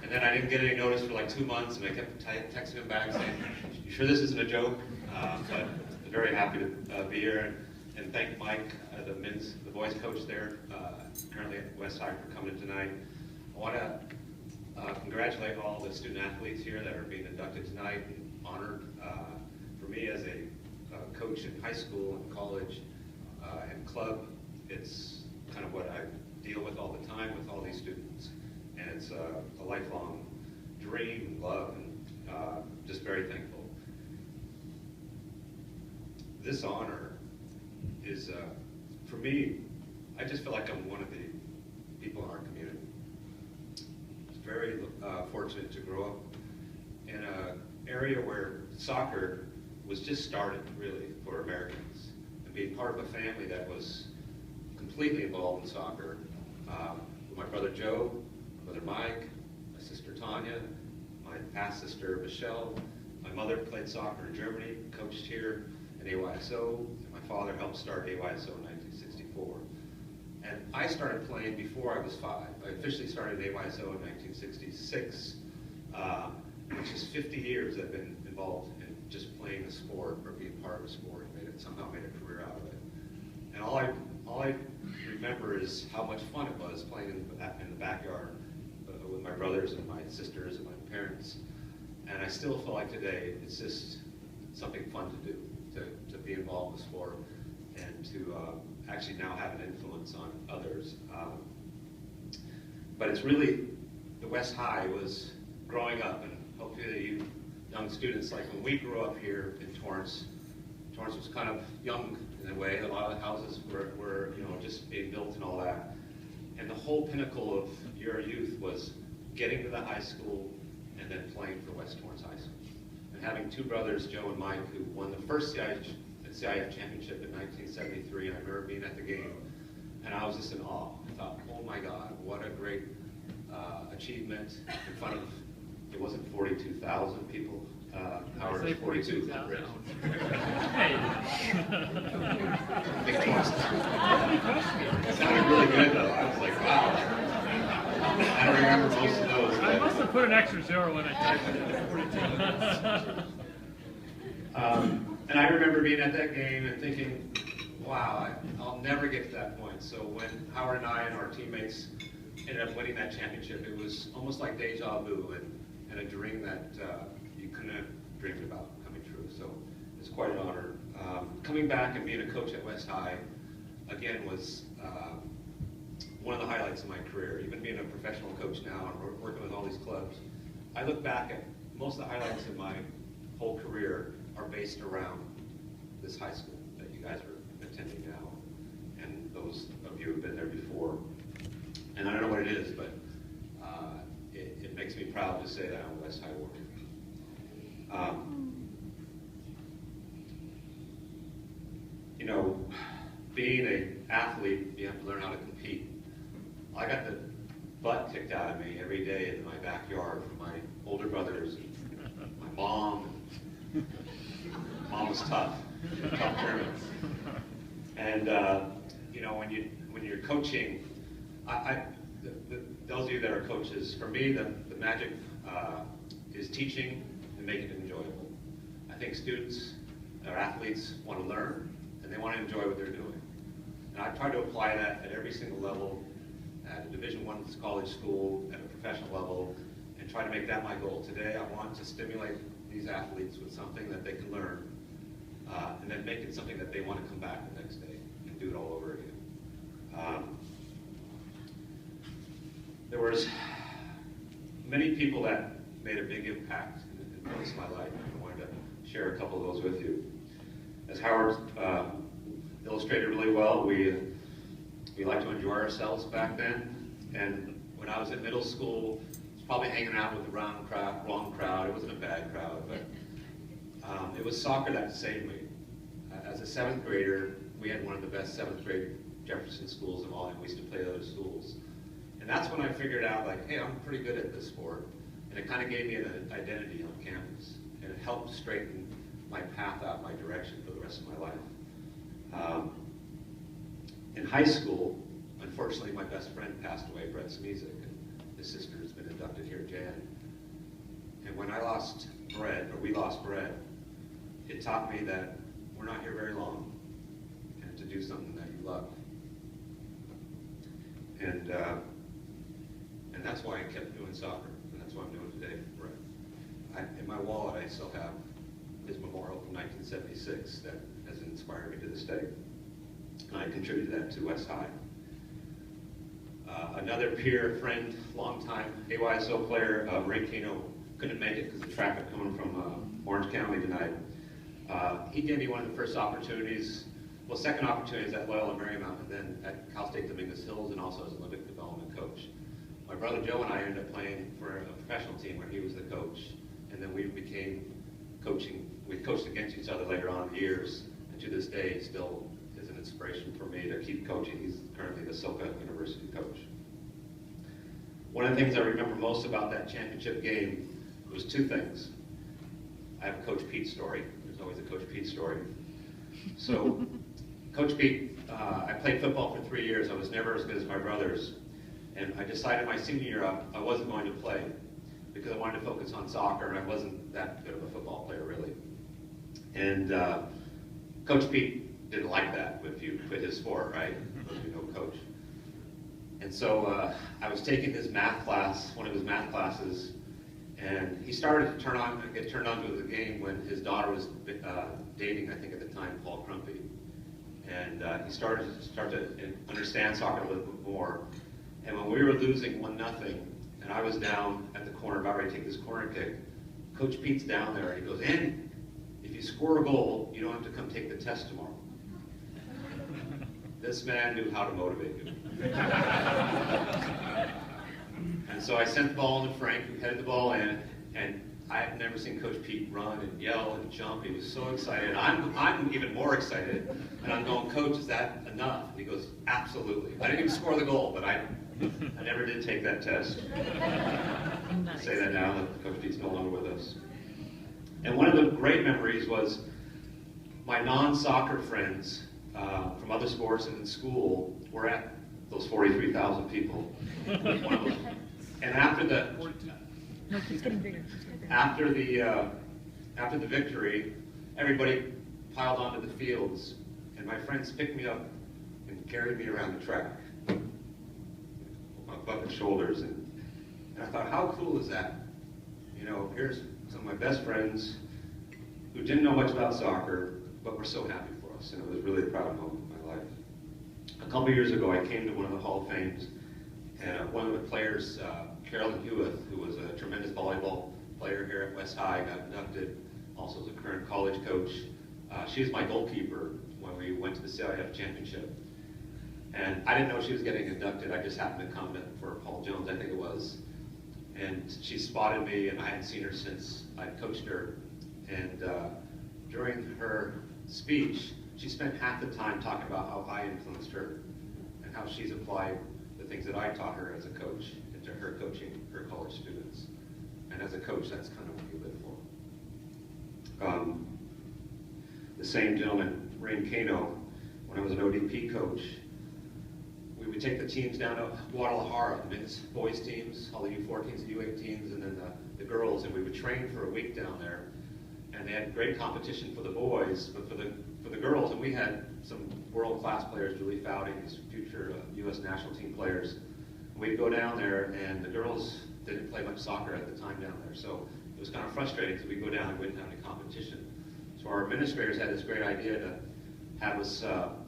And then I didn't get any notice for like 2 months, and I kept texting him back saying, "You sure this isn't a joke?" But I'm very happy to be here, and thank Mike, the boys coach there, currently at West High, for coming tonight. I want to congratulate all the student athletes here that are being inducted tonight and honored. For me, as a coach in high school and college and club, it's kind of what I deal with all the time with all these students, and it's a lifelong dream and love, and just very thankful. This honor is, for me, I just feel like I'm one of the people in our community. It's very fortunate to grow up in an area where soccer was just started, really, for Americans, and being part of a family that was completely involved in soccer. With my brother Joe, my brother Mike, my sister Tanya, my half sister Michelle. My mother played soccer in Germany, coached here in AYSO, and my father helped start AYSO in 1964. And I started playing before I was 5. I officially started AYSO in 1966, which is 50 years I've been involved in just playing a sport or being part of a sport, and somehow made a career out of it. And all I remember is how much fun it was playing in the backyard with my brothers and my sisters and my parents. And I still feel like today it's just something fun to do, to be involved with sport and to actually now have an influence on others. But it's really, the West High was growing up, and hopefully you young students, like when we grew up here in Torrance, Torrance was kind of young in a way. A lot of the houses were just being built and all that. And the whole pinnacle of your youth was getting to the high school and then playing for West Torrance High School. And having 2 brothers, Joe and Mike, who won the first CIF championship in 1973, and I remember being at the game, and I was just in awe. I thought, oh my God, what a great achievement in front of, it wasn't 42,000 people. Howard was 42,000. Hey. It sounded really good though. I was like, wow. I don't remember most of those. I must have put an extra 0 when I typed it in. And I remember being at that game and thinking, wow, I'll never get to that point. So when Howard and I and our teammates ended up winning that championship, it was almost like deja vu and a dream that you couldn't have dreamed about coming true. So it's quite an honor. Coming back and being a coach at West High, again, was one of the highlights of my career. Even being a professional coach now and working with all these clubs, I look back at most of the highlights of my whole career are based around this high school that you guys are attending now, and those of you who have been there before. And I don't know what it is, but it makes me proud to say that I'm a West High Warrior. Being an athlete, you have to learn how to compete. I got the butt kicked out of me every day in my backyard from my older brothers and my mom. Mom was tough German. And when you're coaching, those of you that are coaches, for me, the magic is teaching and making it enjoyable. I think students or athletes want to learn and they want to enjoy what they're doing. And I try to apply that at every single level, at a Division I college school, at a professional level, and try to make that my goal. Today, I want to stimulate these athletes with something that they can learn, and then make it something that they want to come back the next day and do it all over again. There was many people that made a big impact in most of my life. I wanted to share a couple of those with you. As Howard illustrated really well, we liked to enjoy ourselves back then. And when I was in middle school, I was probably hanging out with the wrong crowd. It wasn't a bad crowd, but it was soccer that saved me. As a 7th grader, we had one of the best 7th grade Jefferson schools of all, and we used to play other schools. And that's when I figured out, like, hey, I'm pretty good at this sport. And it kind of gave me an identity on campus. And it helped straighten my path out, my direction for the rest of my life. In high school, unfortunately, my best friend passed away, Brett Smizek. His sister has been inducted here, Jan. And when I lost Brett, or we lost Brett, it taught me that we're not here very long, and to do something that you love. And that's why I kept doing soccer, and that's what I'm doing today for Brett. In my wallet, I still have his memorial from 1976 that has inspired me to this day. And I contributed that to West High. Another peer, friend, longtime AYSO player, Ray Kano, couldn't make it because of traffic coming from Orange County tonight. He gave me one of the first opportunities, well, second opportunities at Loyola Marymount, and then at Cal State Dominguez Hills, and also as Olympic development coach. My brother Joe and I ended up playing for a professional team where he was the coach, and then we became coaching. We coached against each other later on in the years, and to this day, he still is an inspiration for me to keep coaching. He's currently the Soka University coach. One of the things I remember most about that championship game was two things. I have a Coach Pete story. There's always a Coach Pete story. So, Coach Pete, I played football for 3 years. I was never as good as my brothers. And I decided my senior year I wasn't going to play because I wanted to focus on soccer, and I wasn't that good of a football player, really. And Coach Pete didn't like that if you quit his sport, right? You know, coach. And so I was taking his math class, one of his math classes, and he started to get turned on to the game when his daughter was dating, I think at the time, Paul Crumpy. And he started to understand soccer a little bit more. And when we were losing 1-0, and I was down at the corner about ready to take this corner kick, Coach Pete's down there, and he goes, "Andy, if you score a goal, you don't have to come take the test tomorrow." This man knew how to motivate you. And so I sent the ball into Frank, who headed the ball in, and I have never seen Coach Pete run and yell and jump. He was so excited. I'm even more excited. And I'm going, "Coach, is that enough?" And he goes, "Absolutely." I didn't even score the goal, but I never did take that test. I say that now that Coach Pete's no longer with us. And one of the great memories was my non-soccer friends from other sports and in school were at those 43,000 people. One of them. And after the after the victory, everybody piled onto the fields, and my friends picked me up and carried me around the track, my bucket shoulders, and I thought, how cool is that? You know, here's some of my best friends who didn't know much about soccer, but were so happy for us, and it was really a proud moment in my life. A couple years ago, I came to one of the Hall of Fames, and one of the players, Carolyn Hewitt, who was a tremendous volleyball player here at West High, got inducted, also as a current college coach. She was my goalkeeper when we went to the CIF championship. And I didn't know she was getting inducted. I just happened to come for Paul Jones, I think it was. And she spotted me, and I hadn't seen her since I coached her. And during her speech, she spent half the time talking about how I influenced her and how she's applied the things that I taught her as a coach into her coaching her college students. And as a coach, that's kind of what you live for. The same gentleman, Ray Kano, when I was an ODP coach, we would take the teams down to Guadalajara, the men's boys teams, all the U14s and U18s, and then the girls, and we would train for a week down there. And they had great competition for the boys, but for the girls, and we had some world-class players, Julie Fouting, future U.S. national team players. We'd go down there, and the girls didn't play much soccer at the time down there, so it was kind of frustrating because we'd go down and we didn't have any competition. So our administrators had this great idea to have us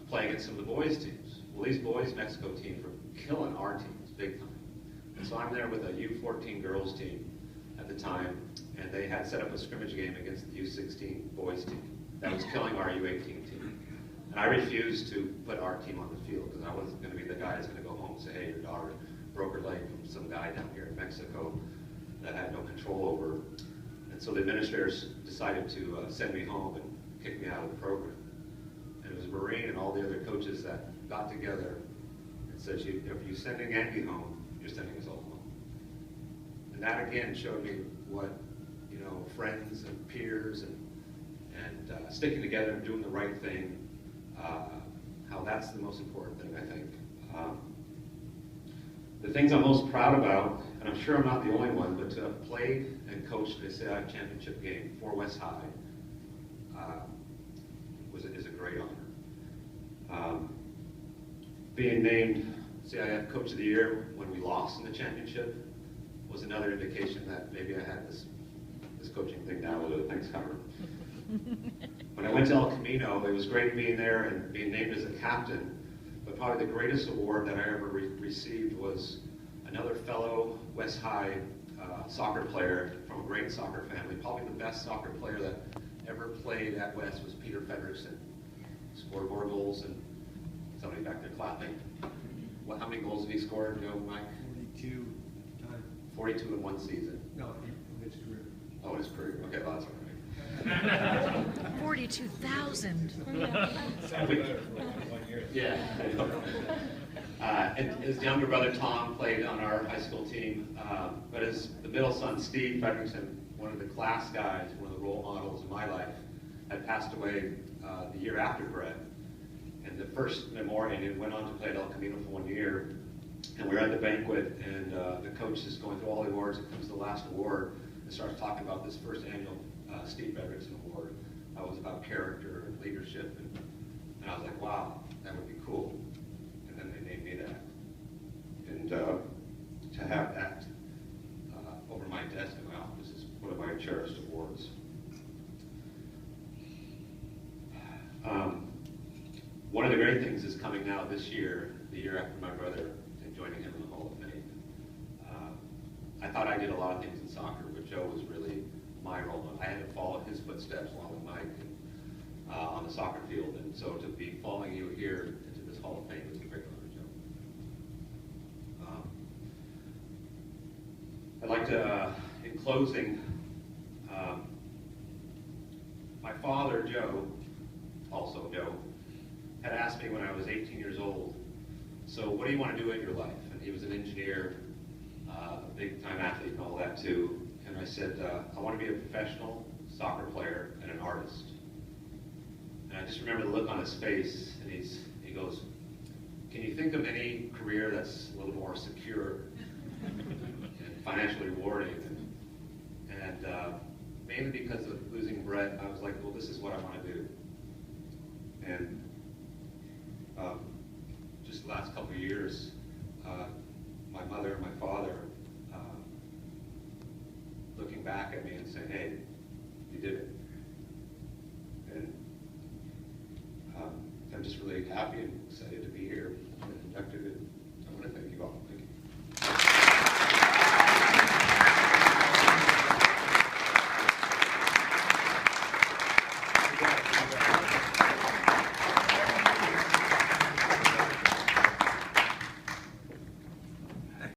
play against some of the boys' teams. Well, these boys' Mexico teams were killing our teams big time. And so I'm there with a U14 girls team at the time, and they had set up a scrimmage game against the U16 boys team that was killing our U18 team. And I refused to put our team on the field because I wasn't going to be the guy that's going to go home and say, "Hey, your daughter broke her leg from some guy down here in Mexico that I had no control over." And so the administrators decided to send me home and kick me out of the program. And it was Marine and all the other coaches that got together and said, "If you're sending Andy home, you're sending us all home." And that again showed me what, you know, friends and peers and sticking together and doing the right thing, how that's the most important thing, I think. The things I'm most proud about and I'm sure I'm not the only one, but to have played and coached a CI championship game for West High is a great honor. Being named CIF Coach of the Year when we lost in the championship was another indication that maybe I had this coaching thing down with things covered. When I went to El Camino, it was great being there and being named as a captain, but probably the greatest award that I ever received was another fellow West High soccer player from a great soccer family. Probably the best soccer player that ever played at West was Peter Frederickson. Scored more goals than somebody back there clapping. How many goals did he score, Mike? 42. 42 in one season. No, in his career. Oh, his career. Okay, well, that's all right. 42,000. Yeah. And his younger brother Tom played on our high school team, but the middle son Steve Frederickson, one of the class guys, one of the role models in my life, had passed away the year after Brett. And the first memorial, and he went on to play at El Camino for 1 year. And we were at the banquet, and the coach is going through all the awards, and comes to the last award, and starts talking about this first annual Steve Frederickson Award. That was about character and leadership, and I was like, wow, that would be cool. And then they named me that. And to have that over my desk in my office is one of my cherished awards. One of the great things is coming now this year, the year after my brother, and joining him in the Hall of Fame. I thought I did a lot of things in soccer, but Joe was really my role model. I had to follow his footsteps along with Mike on the soccer field, and so to be following you here into this Hall of Fame is a great honor, Joe. I'd like to, in closing, my father, Joe, also Joe, had asked me when I was 18 years old, so what do you want to do in your life? And he was an engineer, a big-time athlete and all that too. And I said, I want to be a professional soccer player and an artist. And I just remember the look on his face, and he goes, can you think of any career that's a little more secure and financially rewarding? And mainly because of losing Brett, I was like, well, this is what I want to do. And